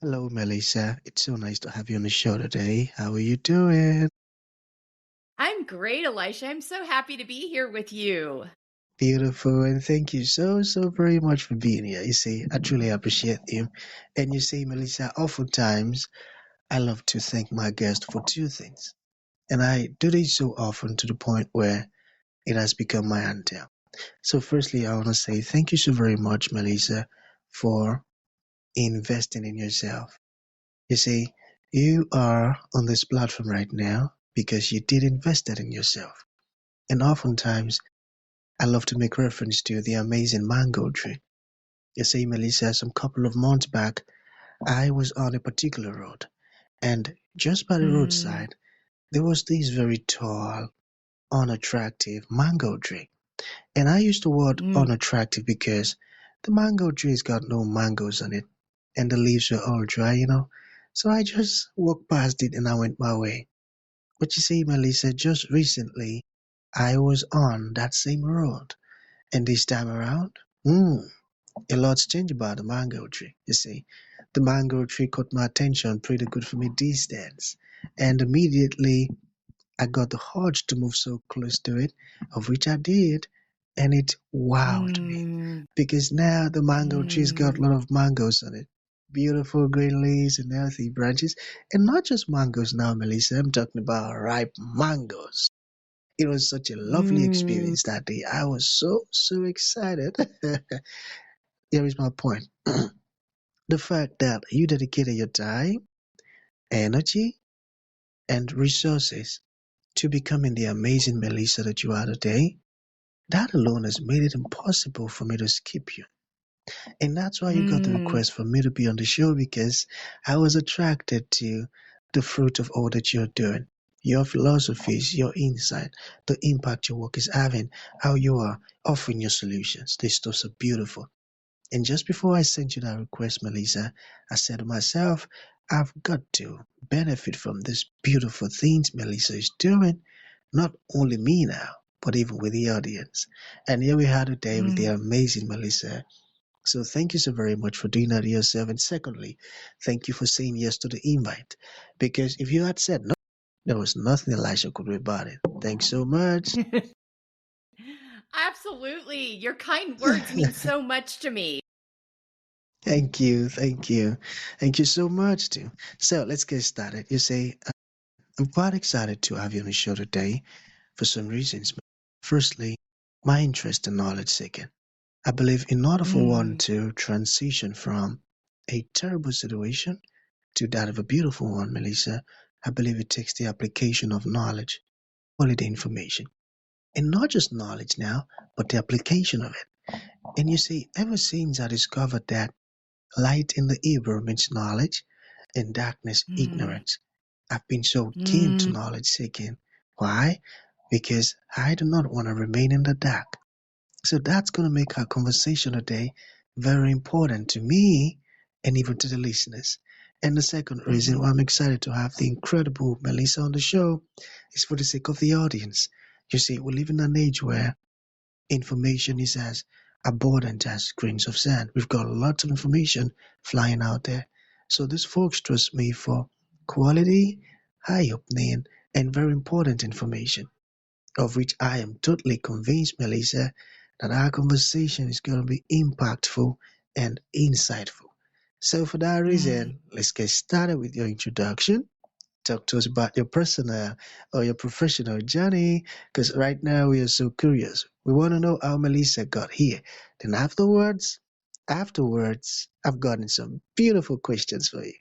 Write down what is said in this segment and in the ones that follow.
Hello, Melissa. It's so nice to have you on the show today. How are you doing? I'm great, Elisha. I'm so happy to be here with you. Beautiful, and thank you so very much for being here. You see, I truly appreciate you. And you see, Melissa, oftentimes I love to thank my guest for two things. And I do this so often to the point where it has become my anthem. So, firstly, I want to say thank you so very much, Melissa, for investing in yourself. You see, you are on this platform right now because you did invest that in yourself. And oftentimes, I love to make reference to the amazing mango tree. You see, Melissa, some couple of months back, I was on a particular road, and just by the Mm, roadside, there was this very tall, unattractive mango tree. And I use the word mm, unattractive because the mango tree's got no mangoes on it, and the leaves were all dry. So I just walked past it and I went my way. But you see, Melissa, just recently, I was on that same road. And this time around, a lot's changed about the mango tree. You see, the mango tree caught my attention pretty good from a distance. And immediately I got the urge to move so close to it, of which I did. And it wowed me mm, because now the mango tree's got a mm, lot of mangoes on it. Beautiful green leaves and healthy branches. And not just mangoes now, Melissa. I'm talking about ripe mangoes. It was such a lovely mm, experience that day. I was so excited. Here is my point. The fact that you dedicated your time, energy, and resources to becoming the amazing Melissa that you are today, that alone has made it impossible for me to skip you. And that's why you got the mm, request for me to be on the show because I was attracted to the fruit of all that you're doing. Your philosophies, your insight, the impact your work is having, how you are offering your solutions. These stuffs are beautiful. And just before I sent you that request, Melissa, I said to myself, I've got to benefit from these beautiful things Melissa is doing, not only me now, but even with the audience. And here we are today with the mm. amazing Melissa. So thank you so very much for doing that to yourself. And secondly, thank you for saying yes to the invite. Because if you had said no, there was nothing Elisha could do about it. Thanks so much. Absolutely. Your kind words mean so much to me. Thank you, thank you. Thank you so much too. So let's get started. You say, I'm quite excited to have you on the show today for some reasons. Firstly, my interest in knowledge seeking. I believe in order for one Mm, to transition from a terrible situation to that of a beautiful one, Melissa, I believe it takes the application of knowledge, quality information. And not just knowledge now, but the application of it. And you see, ever since I discovered that light in the Hebrew means knowledge and darkness mm, ignorance, I've been so keen to mm, knowledge seeking. Why? Because I do not want to remain in the dark. So that's going to make our conversation today very important to me and even to the listeners. And the second reason mhm, why I'm excited to have the incredible Melissa on the show is for the sake of the audience. You see, we live in an age where information is as abundant as grains of sand. We've got lots of information flying out there. So these folks trust me for quality, eye-opening, and very important information of which I am totally convinced, Melissa, that our conversation is going to be impactful and insightful. So, for that mm. reason, let's get started with your introduction. Talk to us about your personal or your professional journey, because right now we are so curious. We want to know how Melissa got here. Then afterwards, I've gotten some beautiful questions for you.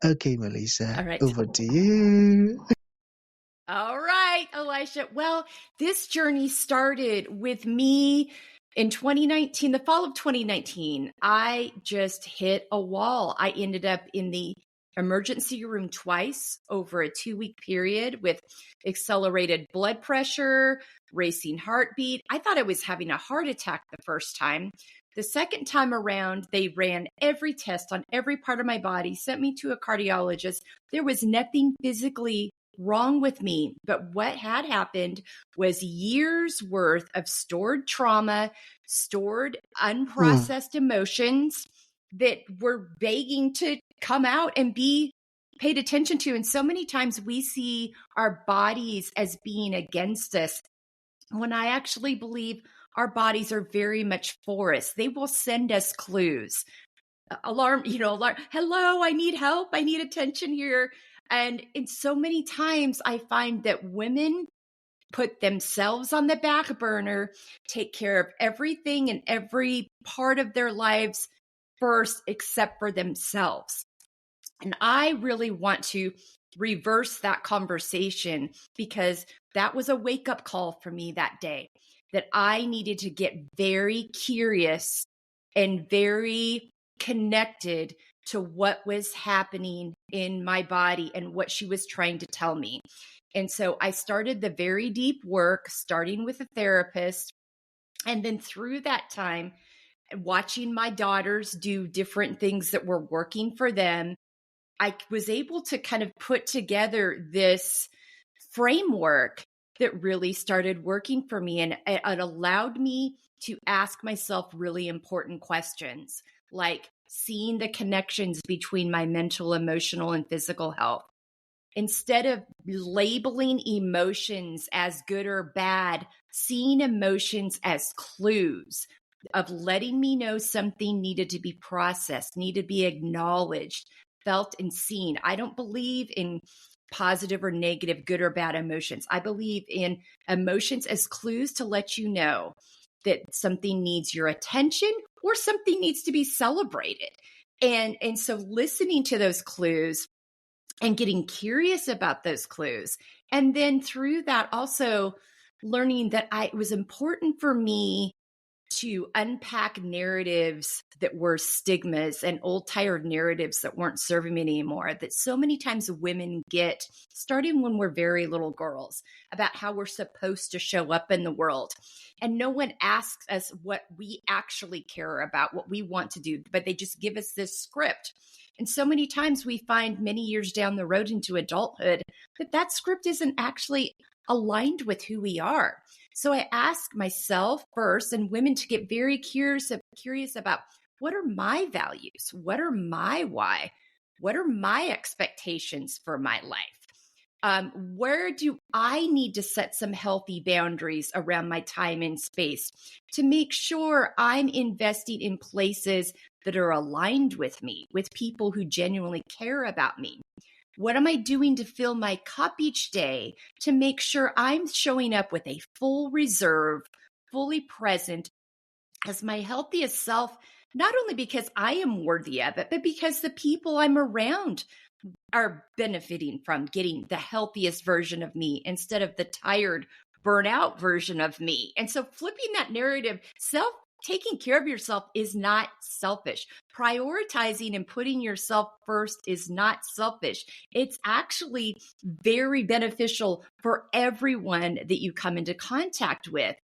Okay, Melissa, All right. over to you. All right, Elisha. Well, this journey started with me in 2019, the fall of 2019. I just hit a wall. I ended up in the emergency room twice over a 2-week period with accelerated blood pressure, racing heartbeat. I thought I was having a heart attack the first time. The second time around, they ran every test on every part of my body, sent me to a cardiologist. There was nothing physically wrong with me. But what had happened was years worth of stored trauma, stored Hmm. unprocessed emotions that were begging to come out and be paid attention to. And so many times we see our bodies as being against us, when I actually believe our bodies are very much for us. They will send us clues. Alarm, alarm. Hello, I need help. I need attention here. And so many times I find that women put themselves on the back burner, take care of everything and every part of their lives first, except for themselves. And I really want to reverse that conversation, because that was a wake-up call for me that day, that I needed to get very curious and very connected to what was happening in my body and what she was trying to tell me. And so I started the very deep work, starting with a therapist. And then through that time, watching my daughters do different things that were working for them, I was able to kind of put together this framework that really started working for me. And it allowed me to ask myself really important questions, like seeing the connections between my mental, emotional, and physical health. Instead of labeling emotions as good or bad, seeing emotions as clues of letting me know something needed to be processed, needed to be acknowledged, felt, and seen. I don't believe in positive or negative, good or bad emotions. I believe in emotions as clues to let you know that something needs your attention or something needs to be celebrated. And so listening to those clues and getting curious about those clues. And then through that, also learning that it was important for me to unpack narratives that were stigmas and old tired narratives that weren't serving me anymore, that so many times women get, starting when we're very little girls, about how we're supposed to show up in the world. And no one asks us what we actually care about, what we want to do, but they just give us this script. And so many times we find many years down the road into adulthood that script isn't actually aligned with who we are. So I ask myself first, and women, to get very curious about, what are my values? What are my why? What are my expectations for my life? Where do I need to set some healthy boundaries around my time and space to make sure I'm investing in places that are aligned with me, with people who genuinely care about me? What am I doing to fill my cup each day to make sure I'm showing up with a full reserve, fully present as my healthiest self, not only because I am worthy of it, but because the people I'm around are benefiting from getting the healthiest version of me instead of the tired, burnout version of me. And so flipping that narrative, taking care of yourself is not selfish. Prioritizing and putting yourself first is not selfish. It's actually very beneficial for everyone that you come into contact with.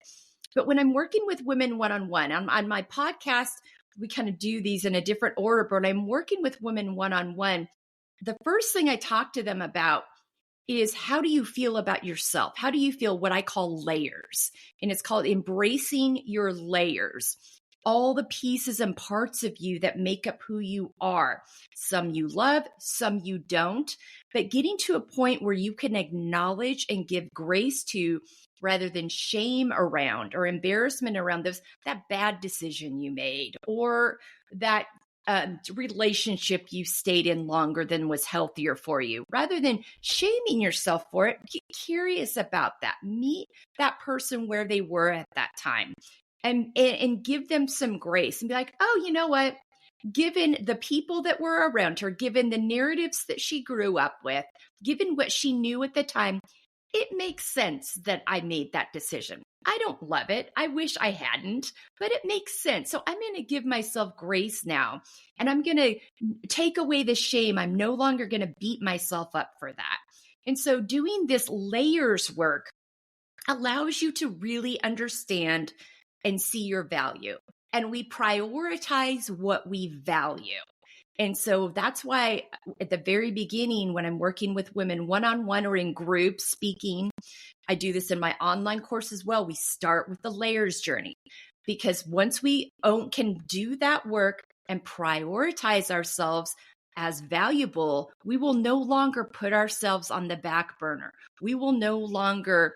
But when I'm working with women one-on-one, on my podcast, we kind of do these in a different order, but when I'm working with women one-on-one, the first thing I talk to them about is, how do you feel about yourself? How do you feel? What I call layers. And it's called embracing your layers. All the pieces and parts of you that make up who you are. Some you love, some you don't. But getting to a point where you can acknowledge and give grace to, rather than shame around or embarrassment around that bad decision you made, or that relationship you stayed in longer than was healthier for you. Rather than shaming yourself for it, get curious about that. Meet that person where they were at that time, and give them some grace and be like, oh, you know what? Given the people that were around her, given the narratives that she grew up with, given what she knew at the time, it makes sense that I made that decision. I don't love it. I wish I hadn't, but it makes sense. So I'm going to give myself grace now, and I'm going to take away the shame. I'm no longer going to beat myself up for that. And so doing this layers work allows you to really understand and see your value. And we prioritize what we value. And so that's why at the very beginning, when I'm working with women one-on-one or in groups speaking, I do this in my online course as well. We start with the layers journey, because once we can do that work and prioritize ourselves, as valuable, we will no longer put ourselves on the back burner. We will no longer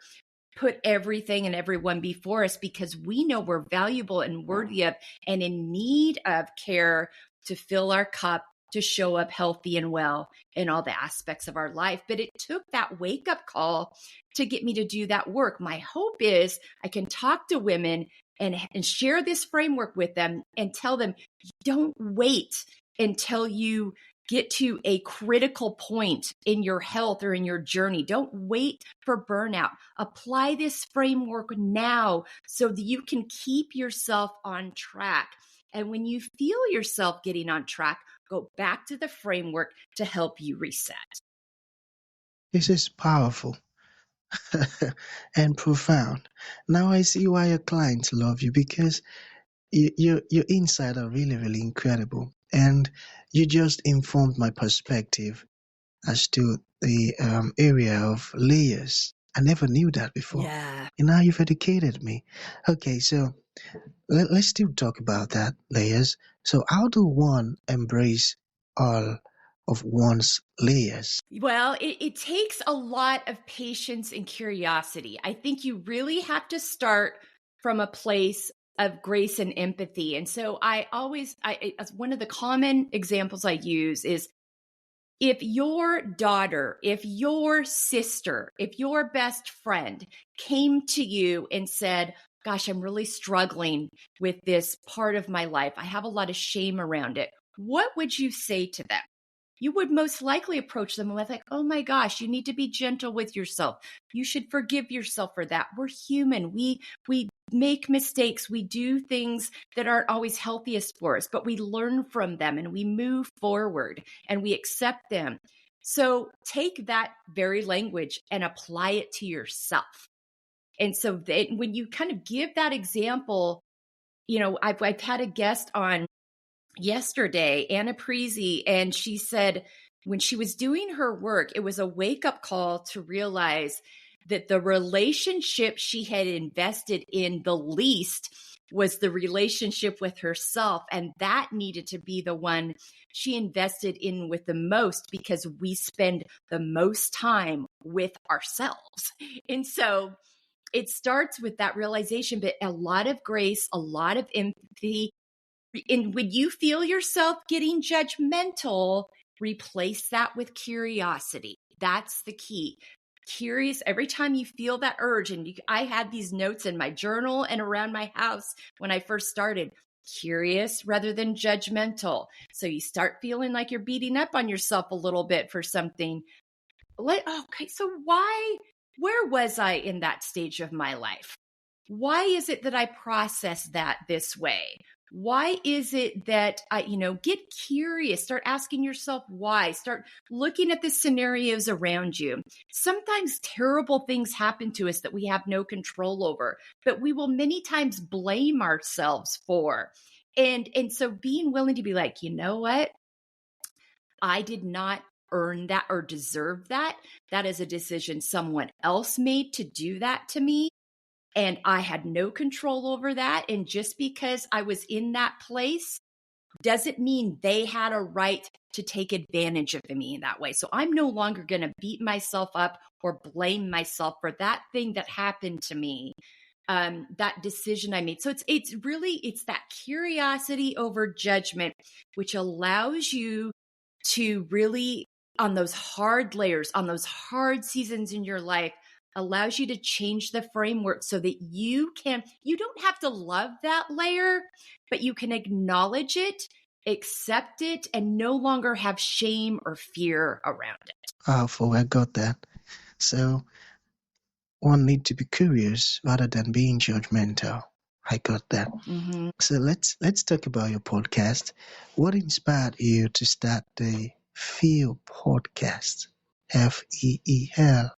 put everything and everyone before us because we know we're valuable and worthy of and in need of care to fill our cup, to show up healthy and well in all the aspects of our life. But it took that wake up call to get me to do that work. My hope is I can talk to women and share this framework with them and tell them, don't wait until you get to a critical point in your health or in your journey. Don't wait for burnout. Apply this framework now so that you can keep yourself on track. And when you feel yourself getting on track, go back to the framework to help you reset. This is powerful and profound. Now I see why your clients love you, because your insights are really, really incredible. And you just informed my perspective as to the area of layers. I never knew that before. Yeah. And now you've educated me. Okay, so let's still talk about that, layers. So how do one embrace all of one's layers? Well, it takes a lot of patience and curiosity. I think you really have to start from a place of grace and empathy. And so as one of the common examples I use is if your daughter, if your sister, if your best friend came to you and said, gosh, I'm really struggling with this part of my life. I have a lot of shame around it. What would you say to them? You would most likely approach them with like, oh my gosh, you need to be gentle with yourself. You should forgive yourself for that. We're human. We make mistakes. We do things that aren't always healthiest for us, but we learn from them and we move forward and we accept them. So take that very language and apply it to yourself. And so when you kind of give that example, I've had a guest on yesterday, Anna Parisi, and she said when she was doing her work, it was a wake-up call to realize that the relationship she had invested in the least was the relationship with herself, and that needed to be the one she invested in with the most because we spend the most time with ourselves. And so it starts with that realization, but a lot of grace, a lot of empathy. And when you feel yourself getting judgmental, replace that with curiosity. That's the key. Curious every time you feel that urge. And I had these notes in my journal and around my house when I first started. Curious rather than judgmental. So you start feeling like you're beating up on yourself a little bit for something. Okay, so where was I in that stage of my life? Why is it that I process that this way? Why is it that get curious, start asking yourself why, start looking at the scenarios around you. Sometimes terrible things happen to us that we have no control over, but we will many times blame ourselves for. And so being willing to be like, you know what? I did not earn that or deserve that. That is a decision someone else made to do that to me. And I had no control over that. And just because I was in that place doesn't mean they had a right to take advantage of me in that way. So I'm no longer going to beat myself up or blame myself for that thing that happened to me, that decision I made. So it's that curiosity over judgment, which allows you to really, on those hard layers, on those hard seasons in your life, allows you to change the framework so that you don't have to love that layer, but you can acknowledge it, accept it, and no longer have shame or fear around it. Powerful, I got that. So one need to be curious rather than being judgmental. I got that. Mm-hmm. So let's talk about your podcast. What inspired you to start the F.E.E.L podcast? F.E.E.L.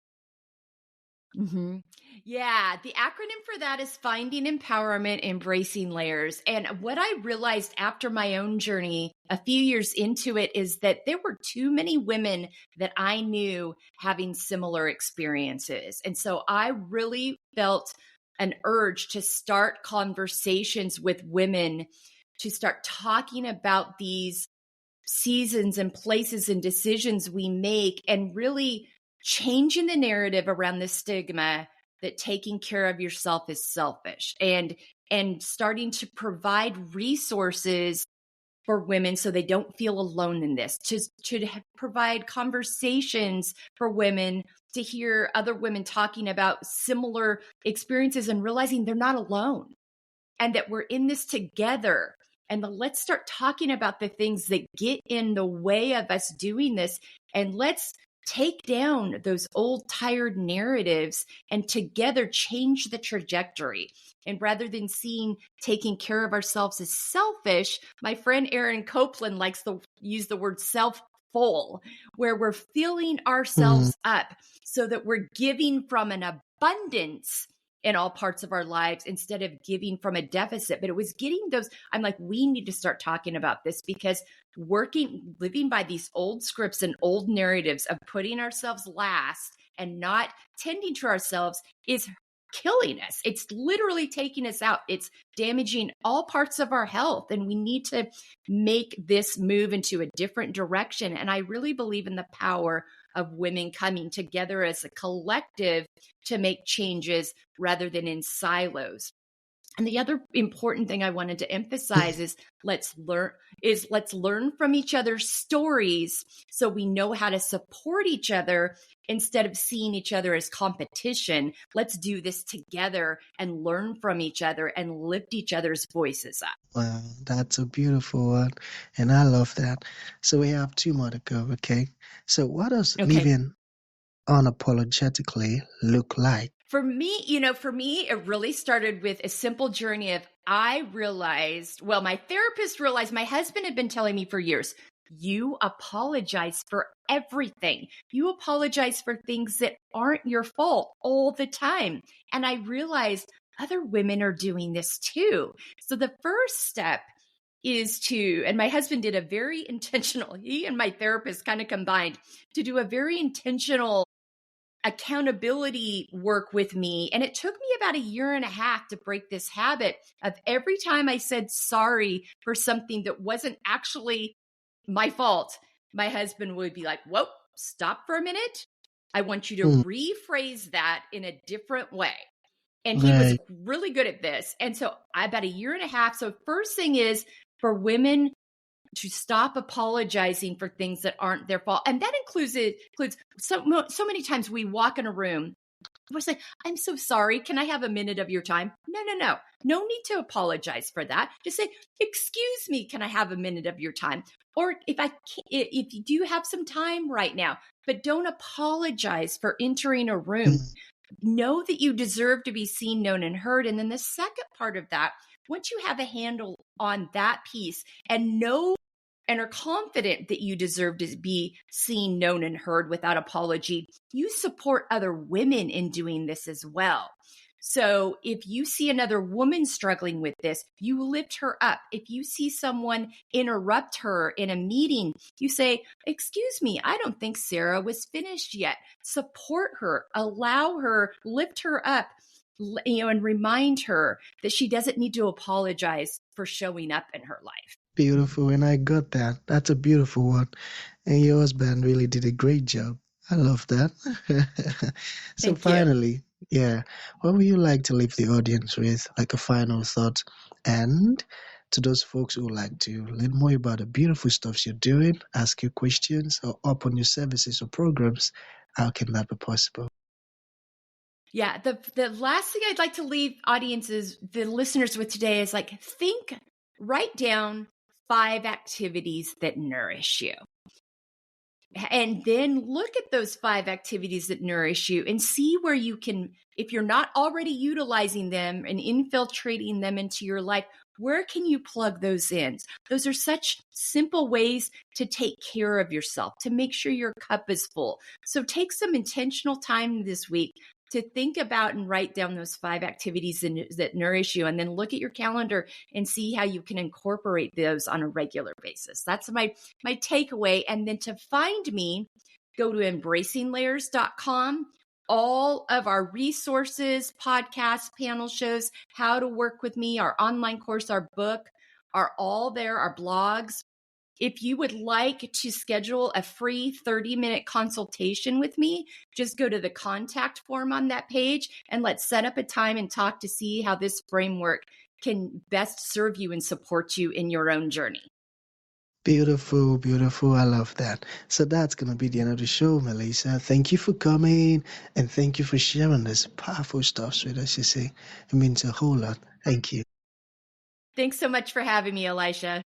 Mm-hmm. Yeah, the acronym for that is Finding Empowerment, Embracing Layers. And what I realized after my own journey, a few years into it, is that there were too many women that I knew having similar experiences. And so I really felt an urge to start conversations with women to start talking about these seasons and places and decisions we make, and really changing the narrative around the stigma that taking care of yourself is selfish, and starting to provide resources for women so they don't feel alone in this, to provide conversations for women, to hear other women talking about similar experiences and realizing they're not alone and that we're in this together. And let's start talking about the things that get in the way of us doing this. And let's take down those old tired narratives and together change the trajectory. And rather than seeing taking care of ourselves as selfish, my friend Erin Copeland likes to use the word self-full, where we're filling Mm, ourselves up so that we're giving from an abundance in all parts of our lives instead of giving from a deficit. But it was getting those, I'm like, we need to start talking about this, because living by these old scripts and old narratives of putting ourselves last and not tending to ourselves is killing us. It's literally taking us out. It's damaging all parts of our health. And we need to make this move into a different direction. And I really believe in the power of women coming together as a collective to make changes rather than in silos. And the other important thing I wanted to emphasize is let's learn from each other's stories so we know how to support each other instead of seeing each other as competition. Let's do this together and learn from each other and lift each other's voices up. wow, that's a beautiful one. And I love that. So we have two more to go, okay? So what does Okay. living unapologetically look like? For me, it really started with a simple journey of my therapist realized, my husband had been telling me for years, you apologize for everything. You apologize for things that aren't your fault all the time. And I realized other women are doing this too. So the first step is and my husband did a very intentional, he and my therapist kind of combined to do a very intentional accountability work with me. And it took me about a year and a half to break this habit of every time I said sorry for something that wasn't actually my fault, my husband would be like, whoa, stop for a minute. I want you to Mm, rephrase that in a different way. And he was right. really good at this. And so about a year and a half. So first thing is for women to stop apologizing for things that aren't their fault. And that includes so many times we walk in a room, we're saying, I'm so sorry. Can I have a minute of your time? No. No need to apologize for that. Just say, excuse me, can I have a minute of your time? Or if you do have some time right now, but don't apologize for entering a room. Mm, Know that you deserve to be seen, known, and heard. And then the second part of that, once you have a handle on that piece and know and are confident that you deserve to be seen, known, and heard without apology, you support other women in doing this as well. So if you see another woman struggling with this, you lift her up. If you see someone interrupt her in a meeting, you say, excuse me, I don't think Sarah was finished yet. Support her, allow her, lift her up, and remind her that she doesn't need to apologize for showing up in her life. beautiful. And I got that. That's a beautiful one. And your husband really did a great job. I love that. So Thank you. finally, yeah, what would you like to leave the audience with, like a final thought? And to those folks who would like to learn more about the beautiful stuff you're doing, ask you questions, or open your services or programs, how can that be possible? Yeah, the last thing I'd like to leave audiences, the listeners with today is like, write down 5 activities that nourish you. And then look at those 5 activities that nourish you and see where you can, if you're not already utilizing them and infiltrating them into your life, where can you plug those in? Those are such simple ways to take care of yourself, to make sure your cup is full. So take some intentional time this week to think about and write down those 5 activities that nourish you, and then look at your calendar and see how you can incorporate those on a regular basis. That's my takeaway. And then to find me, go to embracinglayers.com. All of our resources, podcasts, panel shows, how to work with me, our online course, our book are all there, our blogs. If you would like to schedule a free 30-minute consultation with me, just go to the contact form on that page and let's set up a time and talk to see how this framework can best serve you and support you in your own journey. Beautiful, beautiful. I love that. So that's going to be the end of the show, Melissa. Thank you for coming and thank you for sharing this powerful stuff with us. You see, it means a whole lot. Thank you. Thanks so much for having me, Elisha.